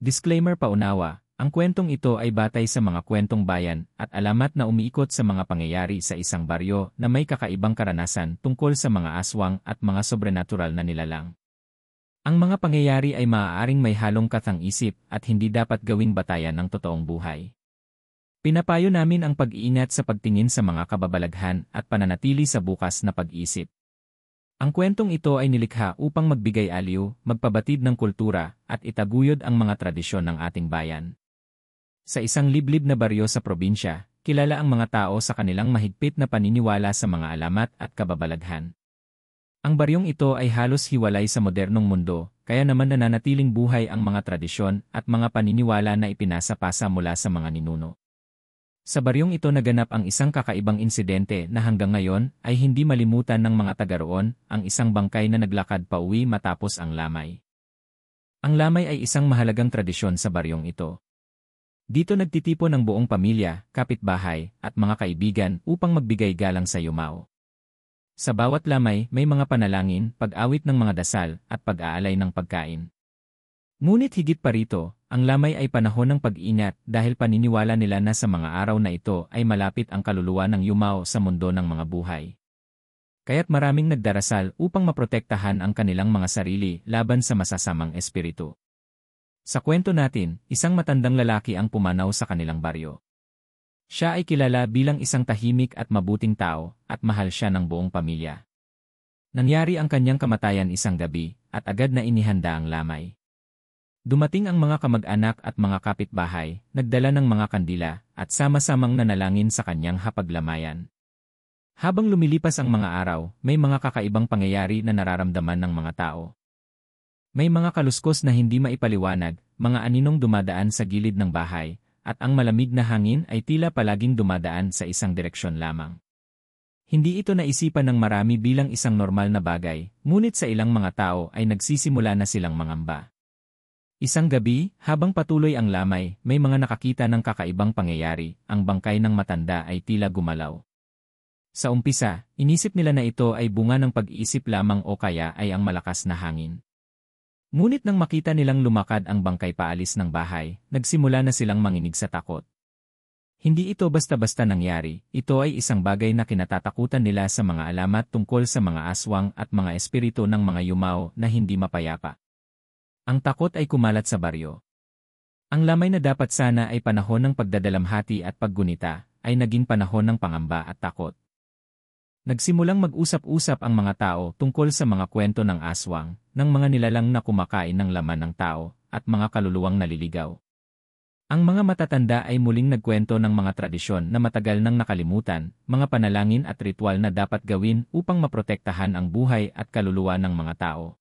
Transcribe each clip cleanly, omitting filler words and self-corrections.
Disclaimer paunawa, ang kwentong ito ay batay sa mga kwentong bayan at alamat na umiikot sa mga pangyayari sa isang baryo na may kakaibang karanasan tungkol sa mga aswang at mga sobrenatural na nilalang. Ang mga pangyayari ay maaaring may halong kathang-isip at hindi dapat gawing batayan ng totoong buhay. Pinapayo namin ang pag-iingat sa pagtingin sa mga kababalaghan at pananatili sa bukas na pag-iisip. Ang kwentong ito ay nilikha upang magbigay aliw, magpabatid ng kultura, at itaguyod ang mga tradisyon ng ating bayan. Sa isang liblib na baryo sa probinsya, kilala ang mga tao sa kanilang mahigpit na paniniwala sa mga alamat at kababalaghan. Ang baryong ito ay halos hiwalay sa modernong mundo, kaya naman nananatiling buhay ang mga tradisyon at mga paniniwala na ipinasa-pasa mula sa mga ninuno. Sa baryong ito naganap ang isang kakaibang insidente na hanggang ngayon ay hindi malimutan ng mga taga-roon, ang isang bangkay na naglakad pauwi matapos ang lamay. Ang lamay ay isang mahalagang tradisyon sa baryong ito. Dito nagtitipon ang buong pamilya, kapitbahay, at mga kaibigan upang magbigay galang sa yumao. Sa bawat lamay may mga panalangin, pag-awit ng mga dasal, at pag-aalay ng pagkain. Ngunit higit pa rito, ang lamay ay panahon ng pag-ingat dahil paniniwala nila na sa mga araw na ito ay malapit ang kaluluwa ng yumao sa mundo ng mga buhay. Kaya't maraming nagdarasal upang maprotektahan ang kanilang mga sarili laban sa masasamang espiritu. Sa kwento natin, isang matandang lalaki ang pumanaw sa kanilang baryo. Siya ay kilala bilang isang tahimik at mabuting tao at mahal siya ng buong pamilya. Nangyari ang kanyang kamatayan isang gabi at agad na inihanda ang lamay. Dumating ang mga kamag-anak at mga kapitbahay, nagdala ng mga kandila, at sama-samang nanalangin sa kanyang hapaglamayan. Habang lumilipas ang mga araw, may mga kakaibang pangyayari na nararamdaman ng mga tao. May mga kaluskos na hindi maipaliwanag, mga aninong dumadaan sa gilid ng bahay, at ang malamig na hangin ay tila palaging dumadaan sa isang direksyon lamang. Hindi ito naisipan ng marami bilang isang normal na bagay, ngunit sa ilang mga tao ay nagsisimula na silang mangamba. Isang gabi, habang patuloy ang lamay, may mga nakakita ng kakaibang pangyayari, ang bangkay ng matanda ay tila gumalaw. Sa umpisa, inisip nila na ito ay bunga ng pag-iisip lamang o kaya ay ang malakas na hangin. Ngunit nang makita nilang lumakad ang bangkay paalis ng bahay, nagsimula na silang manginig sa takot. Hindi ito basta-basta nangyari, ito ay isang bagay na kinatatakutan nila sa mga alamat tungkol sa mga aswang at mga espiritu ng mga yumao na hindi mapayapa. Ang takot ay kumalat sa baryo. Ang lamay na dapat sana ay panahon ng pagdadalamhati at paggunita, ay naging panahon ng pangamba at takot. Nagsimulang mag-usap-usap ang mga tao tungkol sa mga kwento ng aswang, ng mga nilalang na kumakain ng laman ng tao, at mga kaluluwang naliligaw. Ang mga matatanda ay muling nagkwento ng mga tradisyon na matagal nang nakalimutan, mga panalangin at ritual na dapat gawin upang maprotektahan ang buhay at kaluluwa ng mga tao.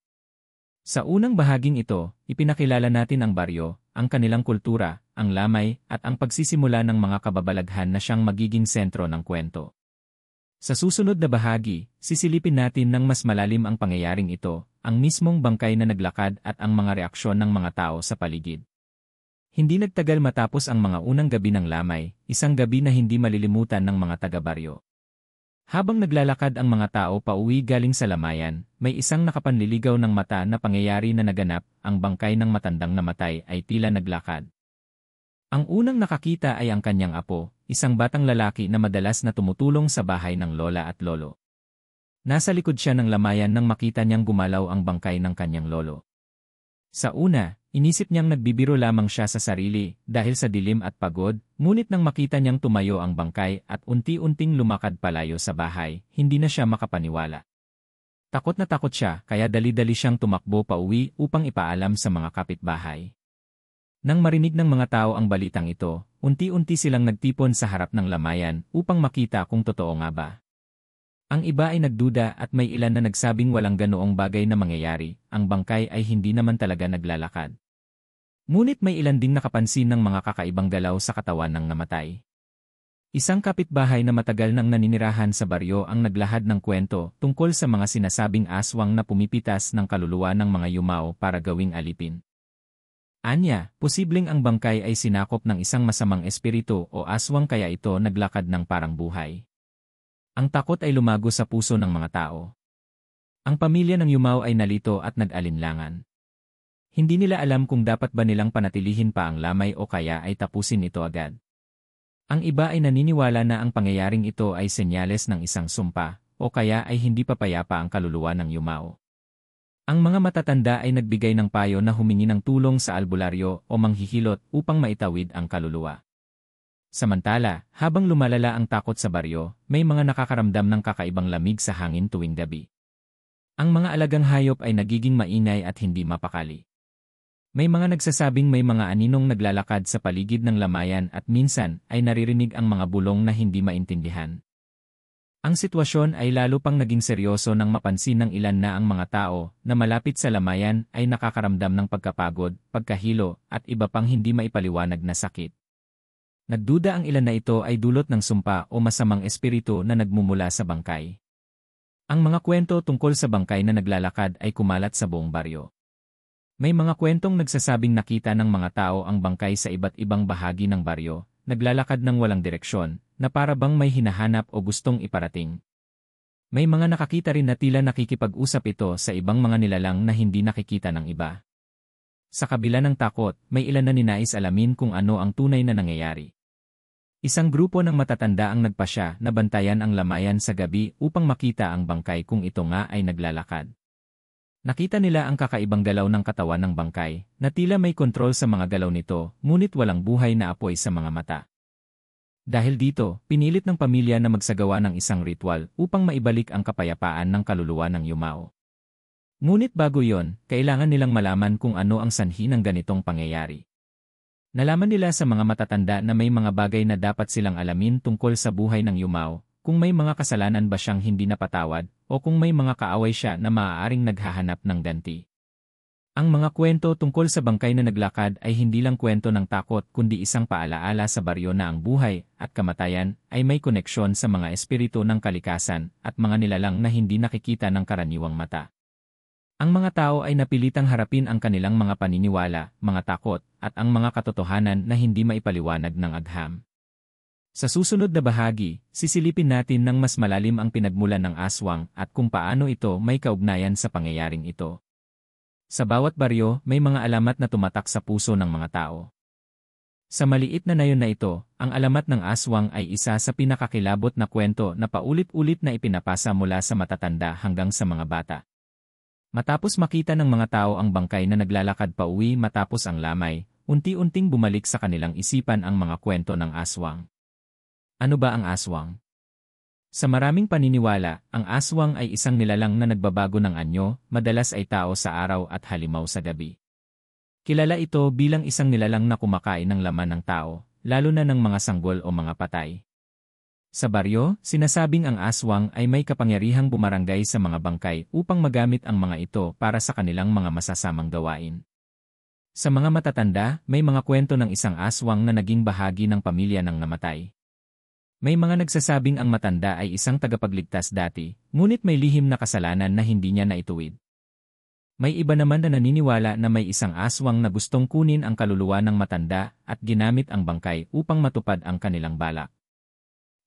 Sa unang bahaging ito, ipinakilala natin ang baryo, ang kanilang kultura, ang lamay, at ang pagsisimula ng mga kababalaghan na siyang magiging sentro ng kwento. Sa susunod na bahagi, sisilipin natin ng mas malalim ang pangyayaring ito, ang mismong bangkay na naglakad at ang mga reaksyon ng mga tao sa paligid. Hindi nagtagal matapos ang mga unang gabi ng lamay, isang gabi na hindi malilimutan ng mga taga-baryo. Habang naglalakad ang mga tao pauwi galing sa lamayan, may isang nakapanliligaw ng mata na pangyayari na naganap, ang bangkay ng matandang namatay ay tila naglakad. Ang unang nakakita ay ang kanyang apo, isang batang lalaki na madalas na tumutulong sa bahay ng lola at lolo. Nasa likod siya ng lamayan nang makita niyang gumalaw ang bangkay ng kanyang lolo. Sa una, inisip niyang nagbibiro lamang siya sa sarili dahil sa dilim at pagod, ngunit nang makita niyang tumayo ang bangkay at unti-unting lumakad palayo sa bahay, hindi na siya makapaniwala. Takot na takot siya kaya dali-dali siyang tumakbo pauwi upang ipaalam sa mga kapitbahay. Nang marinig ng mga tao ang balitang ito, unti-unti silang nagtipon sa harap ng lamayan upang makita kung totoo nga ba. Ang iba ay nagduda at may ilan na nagsabing walang ganoong bagay na mangyayari, ang bangkay ay hindi naman talaga naglalakad. Ngunit may ilan ding nakapansin ng mga kakaibang galaw sa katawan ng namatay. Isang kapitbahay na matagal nang naninirahan sa baryo ang naglahad ng kwento tungkol sa mga sinasabing aswang na pumipitas ng kaluluwa ng mga yumao para gawing alipin. Anya, posibleng ang bangkay ay sinakop ng isang masamang espiritu o aswang kaya ito naglakad ng parang buhay. Ang takot ay lumago sa puso ng mga tao. Ang pamilya ng yumao ay nalito at nag-alinlangan. Hindi nila alam kung dapat ba nilang panatilihin pa ang lamay o kaya ay tapusin ito agad. Ang iba ay naniniwala na ang pangyayaring ito ay senyales ng isang sumpa, o kaya ay hindi papayapa ang kaluluwa ng yumao. Ang mga matatanda ay nagbigay ng payo na humingi ng tulong sa albularyo o manghihilot upang maitawid ang kaluluwa. Samantala, habang lumalala ang takot sa baryo, may mga nakakaramdam ng kakaibang lamig sa hangin tuwing gabi. Ang mga alagang hayop ay nagiging maingay at hindi mapakali. May mga nagsasabing may mga aninong naglalakad sa paligid ng lamayan at minsan ay naririnig ang mga bulong na hindi maintindihan. Ang sitwasyon ay lalo pang naging seryoso nang mapansin ng ilan na ang mga tao na malapit sa lamayan ay nakakaramdam ng pagkapagod, pagkahilo, at iba pang hindi maipaliwanag na sakit. Nagduda ang ilan na ito ay dulot ng sumpa o masamang espiritu na nagmumula sa bangkay. Ang mga kwento tungkol sa bangkay na naglalakad ay kumalat sa buong baryo. May mga kwentong nagsasabing nakita ng mga tao ang bangkay sa iba't ibang bahagi ng baryo, naglalakad ng walang direksyon, na para bang may hinahanap o gustong iparating. May mga nakakita rin na tila nakikipag-usap ito sa ibang mga nilalang na hindi nakikita ng iba. Sa kabila ng takot, may ilan na ninais alamin kung ano ang tunay na nangyayari. Isang grupo ng matatanda ang nagpasya na bantayan ang lamayan sa gabi upang makita ang bangkay kung ito nga ay naglalakad. Nakita nila ang kakaibang galaw ng katawan ng bangkay, na tila may kontrol sa mga galaw nito, ngunit walang buhay na apoy sa mga mata. Dahil dito, pinilit ng pamilya na magsagawa ng isang ritual upang maibalik ang kapayapaan ng kaluluwa ng yumao. Ngunit bago yon, kailangan nilang malaman kung ano ang sanhi ng ganitong pangyayari. Nalaman nila sa mga matatanda na may mga bagay na dapat silang alamin tungkol sa buhay ng yumao, kung may mga kasalanan ba siyang hindi napatawad, o kung may mga kaaway siya na maaaring naghahanap ng ganti. Ang mga kwento tungkol sa bangkay na naglakad ay hindi lang kwento ng takot kundi isang paalaala sa baryo na ang buhay at kamatayan ay may koneksyon sa mga espiritu ng kalikasan at mga nilalang na hindi nakikita ng karaniwang mata. Ang mga tao ay napilitang harapin ang kanilang mga paniniwala, mga takot, at ang mga katotohanan na hindi maipaliwanag ng agham. Sa susunod na bahagi, sisilipin natin ng mas malalim ang pinagmulan ng aswang at kung paano ito may kaugnayan sa pangyayaring ito. Sa bawat baryo, may mga alamat na tumatak sa puso ng mga tao. Sa maliit na nayon na ito, ang alamat ng aswang ay isa sa pinakakilabot na kwento na paulit-ulit na ipinapasa mula sa matatanda hanggang sa mga bata. Matapos makita ng mga tao ang bangkay na naglalakad pa uwi matapos ang lamay, unti-unting bumalik sa kanilang isipan ang mga kwento ng aswang. Ano ba ang aswang? Sa maraming paniniwala, ang aswang ay isang nilalang na nagbabago ng anyo, madalas ay tao sa araw at halimaw sa gabi. Kilala ito bilang isang nilalang na kumakain ng laman ng tao, lalo na ng mga sanggol o mga patay. Sa baryo, sinasabing ang aswang ay may kapangyarihang bumarangay sa mga bangkay upang magamit ang mga ito para sa kanilang mga masasamang gawain. Sa mga matatanda, may mga kwento ng isang aswang na naging bahagi ng pamilya ng namatay. May mga nagsasabing ang matanda ay isang tagapagligtas dati, ngunit may lihim na kasalanan na hindi niya naituwid. May iba naman na naniniwala na may isang aswang na gustong kunin ang kaluluwa ng matanda at ginamit ang bangkay upang matupad ang kanilang balak.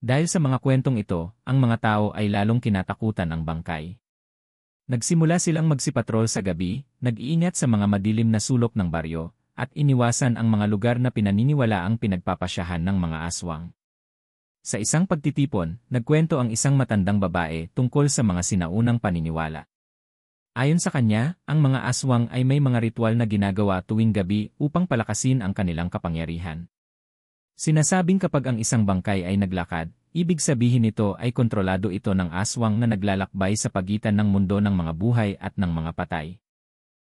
Dahil sa mga kwentong ito, ang mga tao ay lalong kinatakutan ang bangkay. Nagsimula silang magsipatrol sa gabi, nag-iingat sa mga madilim na sulok ng baryo, at iniwasan ang mga lugar na pinaniniwalaang pinagpapasyahan ng mga aswang. Sa isang pagtitipon, nagkwento ang isang matandang babae tungkol sa mga sinaunang paniniwala. Ayon sa kanya, ang mga aswang ay may mga ritual na ginagawa tuwing gabi upang palakasin ang kanilang kapangyarihan. Sinasabing kapag ang isang bangkay ay naglakad, ibig sabihin nito ay kontrolado ito ng aswang na naglalakbay sa pagitan ng mundo ng mga buhay at ng mga patay.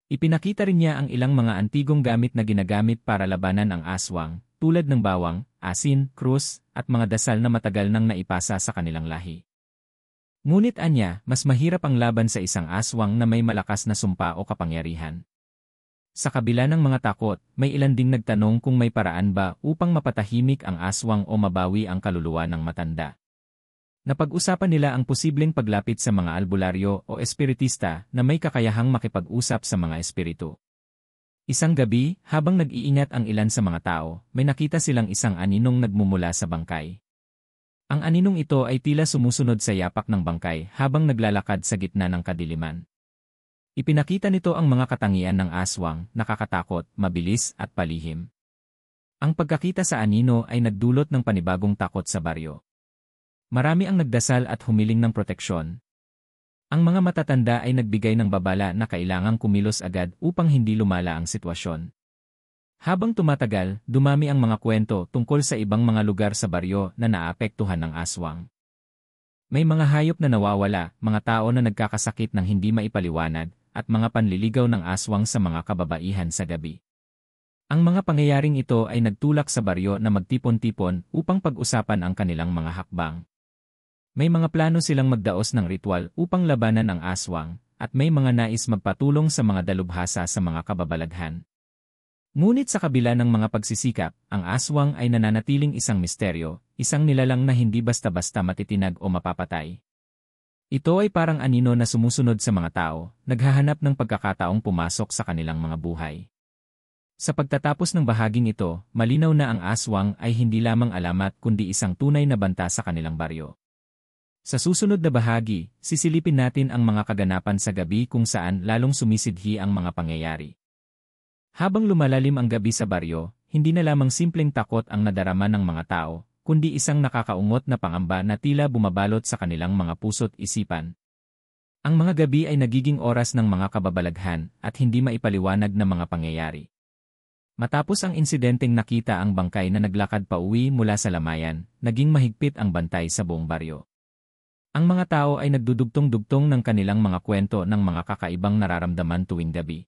Ipinakita rin niya ang ilang mga antigong gamit na ginagamit para labanan ang aswang, tulad ng bawang, asin, krus, at mga dasal na matagal nang naipasa sa kanilang lahi. Ngunit anya, mas mahirap ang laban sa isang aswang na may malakas na sumpa o kapangyarihan. Sa kabila ng mga takot, may ilan ding nagtanong kung may paraan ba upang mapatahimik ang aswang o mabawi ang kaluluwa ng matanda. Napag-usapan nila ang posibleng paglapit sa mga albularyo o espiritista na may kakayahang makipag-usap sa mga espiritu. Isang gabi, habang nag-iingat ang ilan sa mga tao, may nakita silang isang aninong nagmumula sa bangkay. Ang aninong ito ay tila sumusunod sa yapak ng bangkay habang naglalakad sa gitna ng kadiliman. Ipinakita nito ang mga katangian ng aswang, nakakatakot, mabilis at palihim. Ang pagkakita sa anino ay nagdulot ng panibagong takot sa baryo. Marami ang nagdasal at humiling ng proteksyon. Ang mga matatanda ay nagbigay ng babala na kailangang kumilos agad upang hindi lumala ang sitwasyon. Habang tumatagal, dumami ang mga kwento tungkol sa ibang mga lugar sa baryo na naapektuhan ng aswang. May mga hayop na nawawala, mga tao na nagkakasakit ng hindi maipaliwanag, at mga panliligaw ng aswang sa mga kababaihan sa gabi. Ang mga pangyayaring ito ay nagtulak sa baryo na magtipon-tipon upang pag-usapan ang kanilang mga hakbang. May mga plano silang magdaos ng ritual upang labanan ang aswang, at may mga nais magpatulong sa mga dalubhasa sa mga kababalaghan. Ngunit sa kabila ng mga pagsisikap, ang aswang ay nananatiling isang misteryo, isang nilalang na hindi basta-basta matitinag o mapapatay. Ito ay parang anino na sumusunod sa mga tao, naghahanap ng pagkakataong pumasok sa kanilang mga buhay. Sa pagtatapos ng bahaging ito, malinaw na ang aswang ay hindi lamang alamat kundi isang tunay na banta sa kanilang baryo. Sa susunod na bahagi, sisilipin natin ang mga kaganapan sa gabi kung saan lalong sumisidhi ang mga pangyayari. Habang lumalalim ang gabi sa baryo, hindi na lamang simpleng takot ang nadarama ng mga tao, kundi isang nakakaungot na pangamba na tila bumabalot sa kanilang mga puso't isipan. Ang mga gabi ay nagiging oras ng mga kababalaghan at hindi maipaliwanag na mga pangyayari. Matapos ang insidenteng nakita ang bangkay na naglakad pa uwi mula sa lamayan, naging mahigpit ang bantay sa buong baryo. Ang mga tao ay nagdudugtong-dugtong ng kanilang mga kwento ng mga kakaibang nararamdaman tuwing gabi.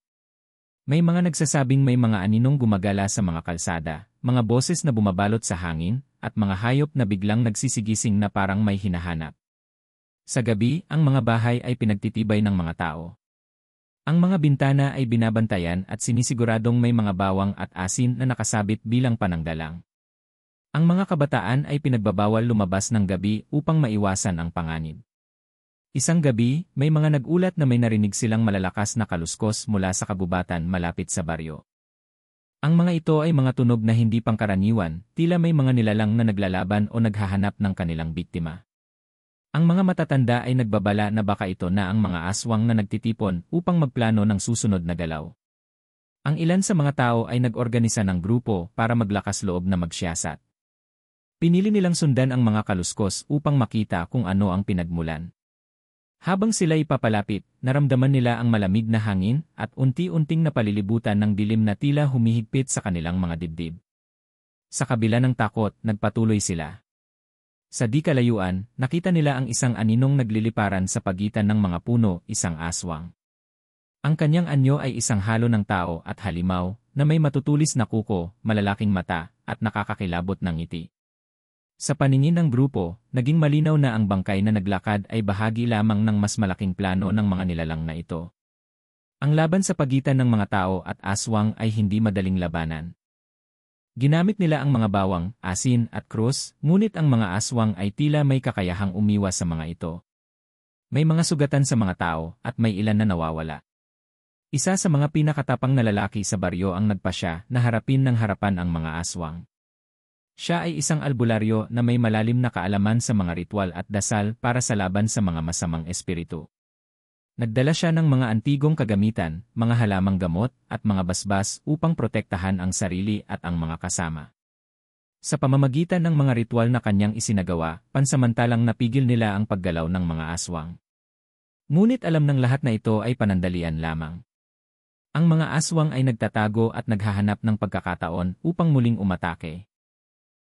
May mga nagsasabing may mga aninong gumagala sa mga kalsada, mga boses na bumabalot sa hangin, at mga hayop na biglang nagsisigising na parang may hinahanap. Sa gabi, ang mga bahay ay pinagtitibay ng mga tao. Ang mga bintana ay binabantayan at sinisiguradong may mga bawang at asin na nakasabit bilang pananggalang. Ang mga kabataan ay pinagbabawal lumabas ng gabi upang maiwasan ang panganib. Isang gabi, may mga nagulat na may narinig silang malalakas na kaluskos mula sa kagubatan malapit sa baryo. Ang mga ito ay mga tunog na hindi pangkaraniwan, tila may mga nilalang na naglalaban o naghahanap ng kanilang biktima. Ang mga matatanda ay nagbabala na baka ito na ang mga aswang na nagtitipon upang magplano ng susunod na galaw. Ang ilan sa mga tao ay nag-organisa ng grupo para maglakas loob na magsiyasat. Pinili nilang sundan ang mga kaluskos upang makita kung ano ang pinagmulan. Habang sila ipapalapit, naramdaman nila ang malamig na hangin at unti-unting napalilibutan ng dilim na tila humihigpit sa kanilang mga dibdib. Sa kabila ng takot, nagpatuloy sila. Sa di kalayuan, nakita nila ang isang aninong nagliliparan sa pagitan ng mga puno, isang aswang. Ang kanyang anyo ay isang halo ng tao at halimaw, na may matutulis na kuko, malalaking mata, at nakakakilabot ng ngiti. Sa paningin ng grupo, naging malinaw na ang bangkay na naglakad ay bahagi lamang ng mas malaking plano ng mga nilalang na ito. Ang laban sa pagitan ng mga tao at aswang ay hindi madaling labanan. Ginamit nila ang mga bawang, asin at krus, ngunit ang mga aswang ay tila may kakayahang umiwas sa mga ito. May mga sugatan sa mga tao at may ilan na nawawala. Isa sa mga pinakatapang na lalaki sa baryo ang nagpasya na harapin ng harapan ang mga aswang. Siya ay isang albularyo na may malalim na kaalaman sa mga ritual at dasal para sa laban sa mga masamang espiritu. Nagdala siya ng mga antigong kagamitan, mga halamang gamot, at mga basbas upang protektahan ang sarili at ang mga kasama. Sa pamamagitan ng mga ritual na kanyang isinagawa, pansamantalang napigil nila ang paggalaw ng mga aswang. Ngunit alam ng lahat na ito ay panandalian lamang. Ang mga aswang ay nagtatago at naghahanap ng pagkakataon upang muling umatake.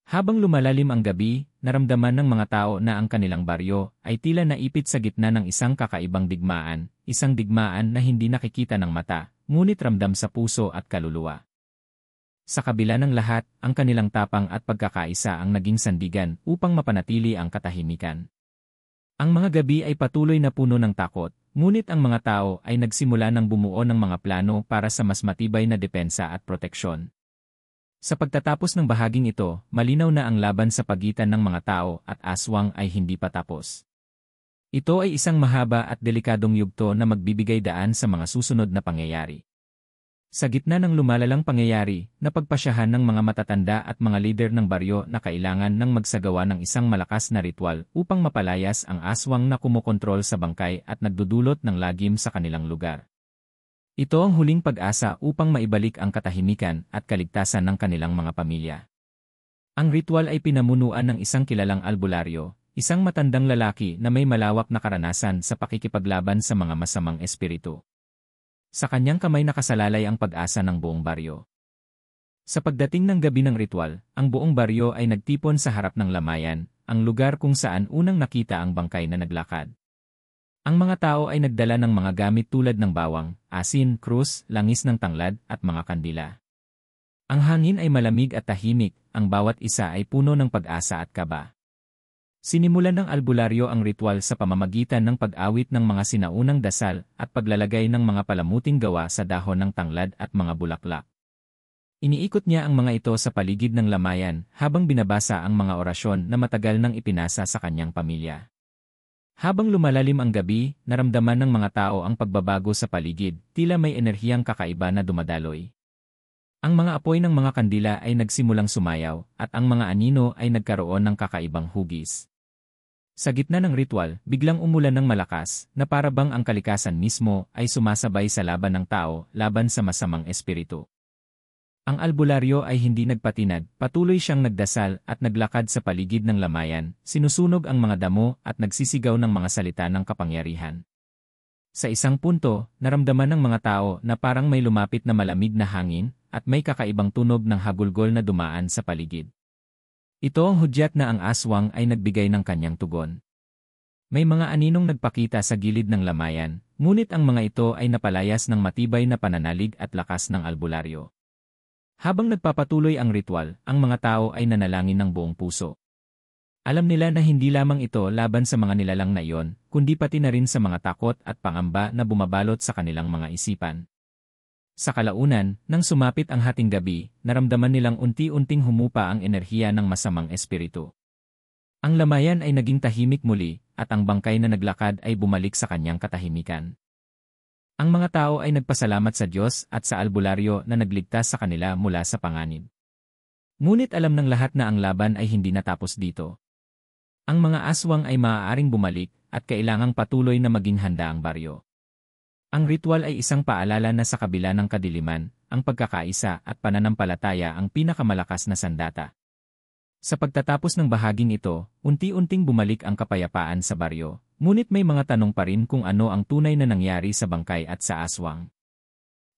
Habang lumalalim ang gabi, naramdaman ng mga tao na ang kanilang baryo ay tila naipit sa gitna ng isang kakaibang digmaan, isang digmaan na hindi nakikita ng mata, ngunit ramdam sa puso at kaluluwa. Sa kabila ng lahat, ang kanilang tapang at pagkakaisa ang naging sandigan upang mapanatili ang katahimikan. Ang mga gabi ay patuloy na puno ng takot, ngunit ang mga tao ay nagsimula ng bumuo ng mga plano para sa mas matibay na depensa at proteksyon. Sa pagtatapos ng bahaging ito, malinaw na ang laban sa pagitan ng mga tao at aswang ay hindi pa tapos. Ito ay isang mahaba at delikadong yugto na magbibigay daan sa mga susunod na pangyayari. Sa gitna ng lumalalang pangyayari, napagpasyahan ng mga matatanda at mga lider ng baryo na kailangan ng magsagawa ng isang malakas na ritual upang mapalayas ang aswang na kumokontrol sa bangkay at nagdudulot ng lagim sa kanilang lugar. Ito ang huling pag-asa upang maibalik ang katahimikan at kaligtasan ng kanilang mga pamilya. Ang ritual ay pinamunuan ng isang kilalang albularyo, isang matandang lalaki na may malawak na karanasan sa pakikipaglaban sa mga masamang espiritu. Sa kanyang kamay nakasalalay ang pag-asa ng buong baryo. Sa pagdating ng gabi ng ritual, ang buong baryo ay nagtipon sa harap ng lamayan, ang lugar kung saan unang nakita ang bangkay na naglakad. Ang mga tao ay nagdala ng mga gamit tulad ng bawang, asin, krus, langis ng tanglad, at mga kandila. Ang hangin ay malamig at tahimik, ang bawat isa ay puno ng pag-asa at kaba. Sinimulan ng albularyo ang ritual sa pamamagitan ng pag-awit ng mga sinaunang dasal at paglalagay ng mga palamuting gawa sa dahon ng tanglad at mga bulaklak. Iniikot niya ang mga ito sa paligid ng lamayan habang binabasa ang mga orasyon na matagal nang ipinasa sa kanyang pamilya. Habang lumalalim ang gabi, naramdaman ng mga tao ang pagbabago sa paligid, tila may enerhiyang kakaiba na dumadaloy. Ang mga apoy ng mga kandila ay nagsimulang sumayaw, at ang mga anino ay nagkaroon ng kakaibang hugis. Sa gitna ng ritual, biglang umulan ng malakas, na para bang ang kalikasan mismo ay sumasabay sa laban ng tao laban sa masamang espiritu. Ang albularyo ay hindi nagpatinag, patuloy siyang nagdasal at naglakad sa paligid ng lamayan, sinusunog ang mga damo at nagsisigaw ng mga salita ng kapangyarihan. Sa isang punto, naramdaman ng mga tao na parang may lumapit na malamig na hangin at may kakaibang tunog ng hagulgol na dumaan sa paligid. Ito ang hudyat na ang aswang ay nagbigay ng kanyang tugon. May mga aninong nagpakita sa gilid ng lamayan, ngunit ang mga ito ay napalayas ng matibay na pananalig at lakas ng albularyo. Habang nagpapatuloy ang ritual, ang mga tao ay nanalangin ng buong puso. Alam nila na hindi lamang ito laban sa mga nilalang na iyon, kundi pati na rin sa mga takot at pangamba na bumabalot sa kanilang mga isipan. Sa kalaunan, nang sumapit ang hating gabi, naramdaman nilang unti-unting humupa ang enerhiya ng masamang espiritu. Ang lamayan ay naging tahimik muli, at ang bangkay na naglakad ay bumalik sa kanyang katahimikan. Ang mga tao ay nagpasalamat sa Diyos at sa albularyo na nagligtas sa kanila mula sa panganib. Ngunit alam ng lahat na ang laban ay hindi natapos dito. Ang mga aswang ay maaaring bumalik at kailangang patuloy na maging handa ang baryo. Ang ritual ay isang paalala na sa kabila ng kadiliman, ang pagkakaisa at pananampalataya ang pinakamalakas na sandata. Sa pagtatapos ng bahaging ito, unti-unting bumalik ang kapayapaan sa baryo. Ngunit may mga tanong pa rin kung ano ang tunay na nangyari sa bangkay at sa aswang.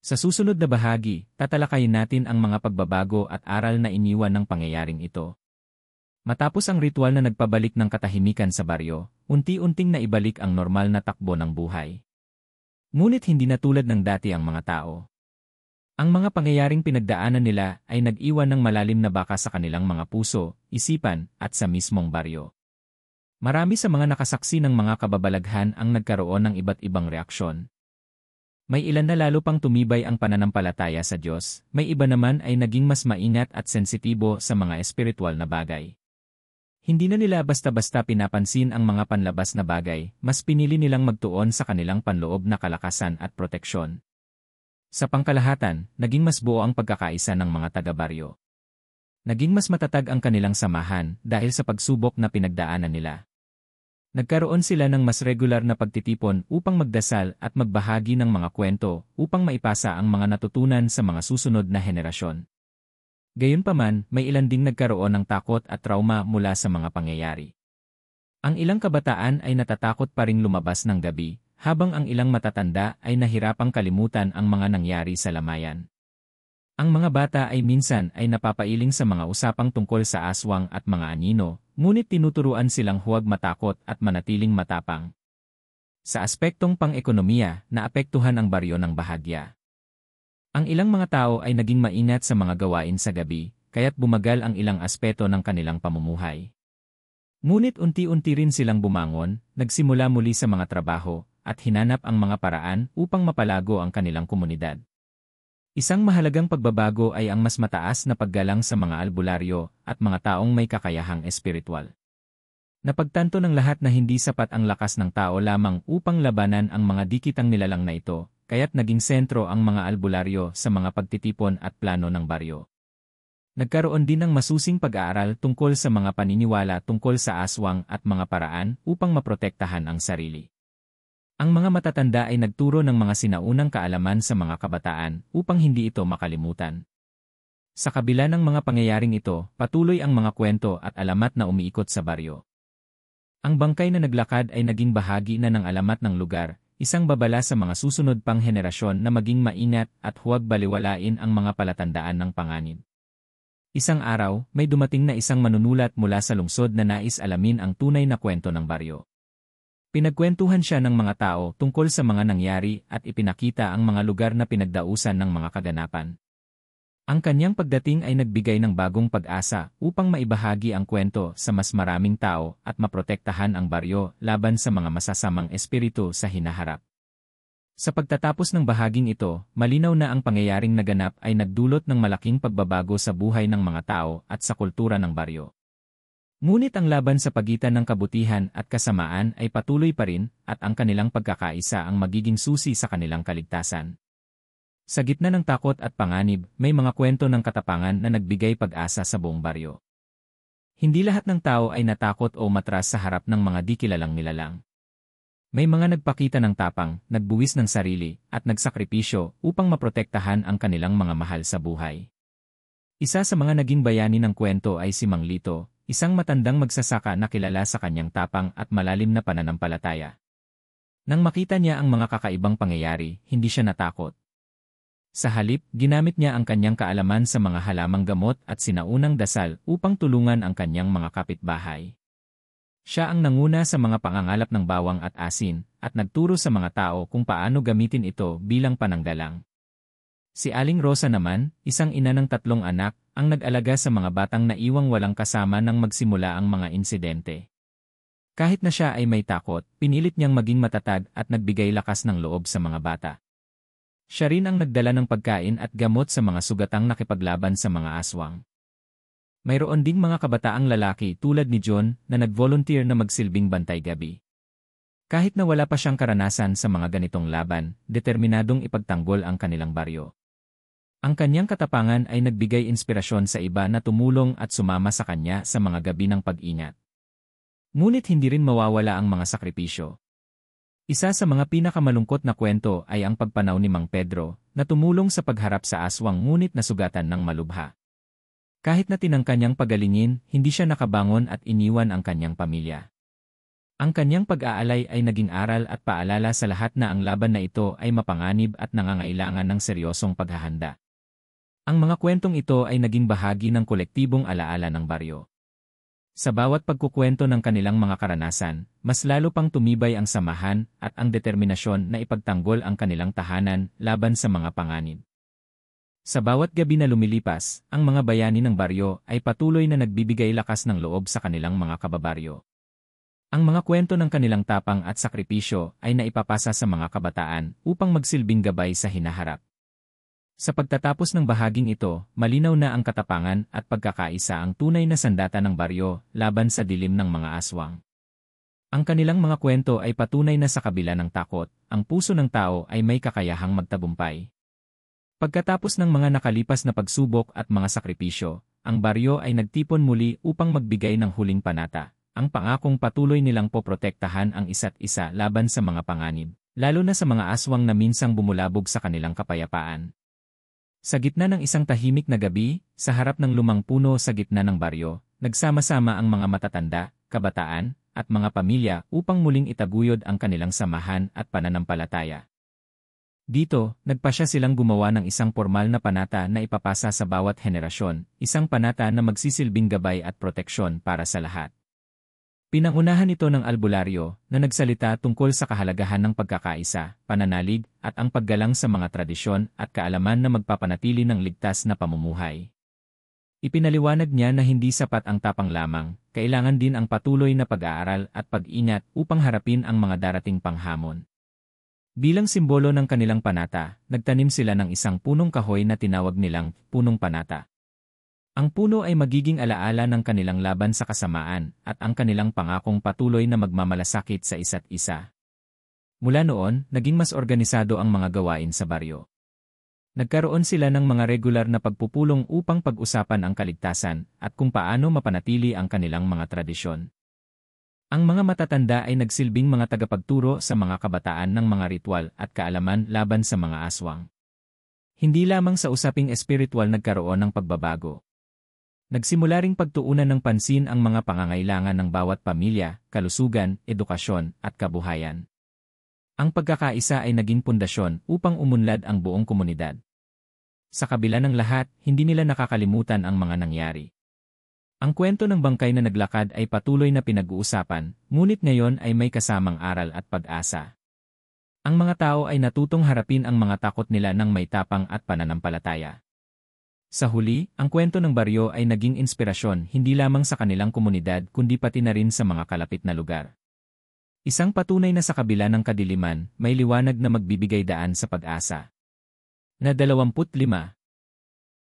Sa susunod na bahagi, tatalakayin natin ang mga pagbabago at aral na iniwan ng pangyayaring ito. Matapos ang ritual na nagpabalik ng katahimikan sa baryo, unti-unting naibalik ang normal na takbo ng buhay. Ngunit hindi na tulad ng dati ang mga tao. Ang mga pangyayaring pinagdaanan nila ay nag-iwan ng malalim na baka sa kanilang mga puso, isipan, at sa mismong baryo. Marami sa mga nakasaksi ng mga kababalaghan ang nagkaroon ng iba't ibang reaksyon. May ilan na lalo pang tumibay ang pananampalataya sa Diyos, may iba naman ay naging mas maingat at sensitibo sa mga espiritual na bagay. Hindi na nila basta-basta pinapansin ang mga panlabas na bagay, mas pinili nilang magtuon sa kanilang panloob na kalakasan at proteksyon. Sa pangkalahatan, naging mas buo ang pagkakaisa ng mga taga-baryo. Naging mas matatag ang kanilang samahan dahil sa pagsubok na pinagdaanan nila. Nagkaroon sila ng mas regular na pagtitipon upang magdasal at magbahagi ng mga kwento upang maipasa ang mga natutunan sa mga susunod na henerasyon. Gayunpaman, may ilan ding nagkaroon ng takot at trauma mula sa mga pangyayari. Ang ilang kabataan ay natatakot pa ring lumabas ng gabi, habang ang ilang matatanda ay nahirapang kalimutan ang mga nangyari sa lamayan. Ang mga bata ay minsan ay napapailing sa mga usapang tungkol sa aswang at mga anino, ngunit tinuturuan silang huwag matakot at manatiling matapang. Sa aspektong pang-ekonomiya, naapektuhan ang baryo ng bahagya. Ang ilang mga tao ay naging maingat sa mga gawain sa gabi, kaya't bumagal ang ilang aspeto ng kanilang pamumuhay. Ngunit unti-unti rin silang bumangon, nagsimula muli sa mga trabaho, at hinanap ang mga paraan upang mapalago ang kanilang komunidad. Isang mahalagang pagbabago ay ang mas mataas na paggalang sa mga albularyo at mga taong may kakayahang espiritual. Napagtanto ng lahat na hindi sapat ang lakas ng tao lamang upang labanan ang mga dikitang nilalang na ito, kaya't naging sentro ang mga albularyo sa mga pagtitipon at plano ng baryo. Nagkaroon din ng masusing pag-aaral tungkol sa mga paniniwala tungkol sa aswang at mga paraan upang maprotektahan ang sarili. Ang mga matatanda ay nagturo ng mga sinaunang kaalaman sa mga kabataan upang hindi ito makalimutan. Sa kabila ng mga pangyayaring ito, patuloy ang mga kwento at alamat na umiikot sa baryo. Ang bangkay na naglakad ay naging bahagi na ng alamat ng lugar, isang babala sa mga susunod pang henerasyon na maging maingat at huwag baliwalain ang mga palatandaan ng panganib. Isang araw, may dumating na isang manunulat mula sa lungsod na nais alamin ang tunay na kwento ng baryo. Pinagkwentuhan siya ng mga tao tungkol sa mga nangyari at ipinakita ang mga lugar na pinagdausan ng mga kaganapan. Ang kanyang pagdating ay nagbigay ng bagong pag-asa upang maibahagi ang kwento sa mas maraming tao at maprotektahan ang baryo laban sa mga masasamang espiritu sa hinaharap. Sa pagtatapos ng bahaging ito, malinaw na ang pangyayaring naganap ay nagdulot ng malaking pagbabago sa buhay ng mga tao at sa kultura ng baryo. Ngunit ang laban sa pagitan ng kabutihan at kasamaan ay patuloy pa rin at ang kanilang pagkakaisa ang magiging susi sa kanilang kaligtasan. Sa gitna ng takot at panganib, may mga kwento ng katapangan na nagbigay pag-asa sa buong baryo. Hindi lahat ng tao ay natakot o matras sa harap ng mga di kilalang nilalang. May mga nagpakita ng tapang, nagbuwis ng sarili, at nagsakripisyo upang maprotektahan ang kanilang mga mahal sa buhay. Isa sa mga naging bayani ng kwento ay si Mang Lito, isang matandang magsasaka na kilala sa kanyang tapang at malalim na pananampalataya. Nang makita niya ang mga kakaibang pangyayari, hindi siya natakot. Sa halip, ginamit niya ang kanyang kaalaman sa mga halamang gamot at sinaunang dasal upang tulungan ang kanyang mga kapitbahay. Siya ang nanguna sa mga pangangalap ng bawang at asin, at nagturo sa mga tao kung paano gamitin ito bilang pananggalang. Si Aling Rosa naman, isang ina ng 3 anak, ang nag-alaga sa mga batang naiwang walang kasama nang magsimula ang mga insidente. Kahit na siya ay may takot, pinilit niyang maging matatag at nagbigay lakas ng loob sa mga bata. Siya rin ang nagdala ng pagkain at gamot sa mga sugatang nakipaglaban sa mga aswang. Mayroon ding mga kabataang lalaki tulad ni John na nag-volunteer na magsilbing bantay gabi. Kahit na wala pa siyang karanasan sa mga ganitong laban, determinadong ipagtanggol ang kanilang baryo. Ang kanyang katapangan ay nagbigay inspirasyon sa iba na tumulong at sumama sa kanya sa mga gabi ng pag-ingat. Ngunit hindi rin mawawala ang mga sakripisyo. Isa sa mga pinakamalungkot na kwento ay ang pagpanaw ni Mang Pedro, na tumulong sa pagharap sa aswang ngunit nasugatan ng malubha. Kahit na tinangka niyang pagalingin, hindi siya nakabangon at iniwan ang kanyang pamilya. Ang kanyang pag-aalay ay naging aral at paalala sa lahat na ang laban na ito ay mapanganib at nangangailangan ng seryosong paghahanda. Ang mga kwentong ito ay naging bahagi ng kolektibong alaala ng baryo. Sa bawat pagkukwento ng kanilang mga karanasan, mas lalo pang tumibay ang samahan at ang determinasyon na ipagtanggol ang kanilang tahanan laban sa mga panganib. Sa bawat gabi na lumilipas, ang mga bayani ng baryo ay patuloy na nagbibigay lakas ng loob sa kanilang mga kababaryo. Ang mga kwento ng kanilang tapang at sakripisyo ay naipapasa sa mga kabataan upang magsilbing gabay sa hinaharap. Sa pagtatapos ng bahaging ito, malinaw na ang katapangan at pagkakaisa ang tunay na sandata ng baryo laban sa dilim ng mga aswang. Ang kanilang mga kwento ay patunay na sa kabila ng takot, ang puso ng tao ay may kakayahang magtagumpay. Pagkatapos ng mga nakalipas na pagsubok at mga sakripisyo, ang baryo ay nagtipon muli upang magbigay ng huling panata, ang pangakong patuloy nilang poprotektahan ang isa't isa laban sa mga panganib, lalo na sa mga aswang na minsang bumulabog sa kanilang kapayapaan. Sa gitna ng isang tahimik na gabi, sa harap ng lumang puno sa gitna ng baryo, nagsama-sama ang mga matatanda, kabataan, at mga pamilya upang muling itaguyod ang kanilang samahan at pananampalataya. Dito, nagpasya silang gumawa ng isang formal na panata na ipapasa sa bawat henerasyon, isang panata na magsisilbing gabay at proteksyon para sa lahat. Pinangunahan ito ng albularyo na nagsalita tungkol sa kahalagahan ng pagkakaisa, pananalig, at ang paggalang sa mga tradisyon at kaalaman na magpapanatili ng ligtas na pamumuhay. Ipinaliwanag niya na hindi sapat ang tapang lamang, kailangan din ang patuloy na pag-aaral at pag-ingat upang harapin ang mga darating panghamon. Bilang simbolo ng kanilang panata, nagtanim sila ng isang punong kahoy na tinawag nilang punong panata. Ang puno ay magiging alaala ng kanilang laban sa kasamaan at ang kanilang pangakong patuloy na magmamalasakit sa isa't isa. Mula noon, naging mas organisado ang mga gawain sa baryo. Nagkaroon sila ng mga regular na pagpupulong upang pag-usapan ang kaligtasan at kung paano mapanatili ang kanilang mga tradisyon. Ang mga matatanda ay nagsilbing mga tagapagturo sa mga kabataan ng mga ritual at kaalaman laban sa mga aswang. Hindi lamang sa usaping espiritual nagkaroon ng pagbabago. Nagsimula ring pagtuunan ng pansin ang mga pangangailangan ng bawat pamilya, kalusugan, edukasyon, at kabuhayan. Ang pagkakaisa ay naging pundasyon upang umunlad ang buong komunidad. Sa kabila ng lahat, hindi nila nakakalimutan ang mga nangyari. Ang kwento ng bangkay na naglakad ay patuloy na pinag-uusapan, ngunit ngayon ay may kasamang aral at pag-asa. Ang mga tao ay natutong harapin ang mga takot nila ng may tapang at pananampalataya. Sa huli, ang kwento ng baryo ay naging inspirasyon hindi lamang sa kanilang komunidad kundi pati na rin sa mga kalapit na lugar. Isang patunay na sa kabila ng kadiliman, may liwanag na magbibigay daan sa pag-asa. Na 25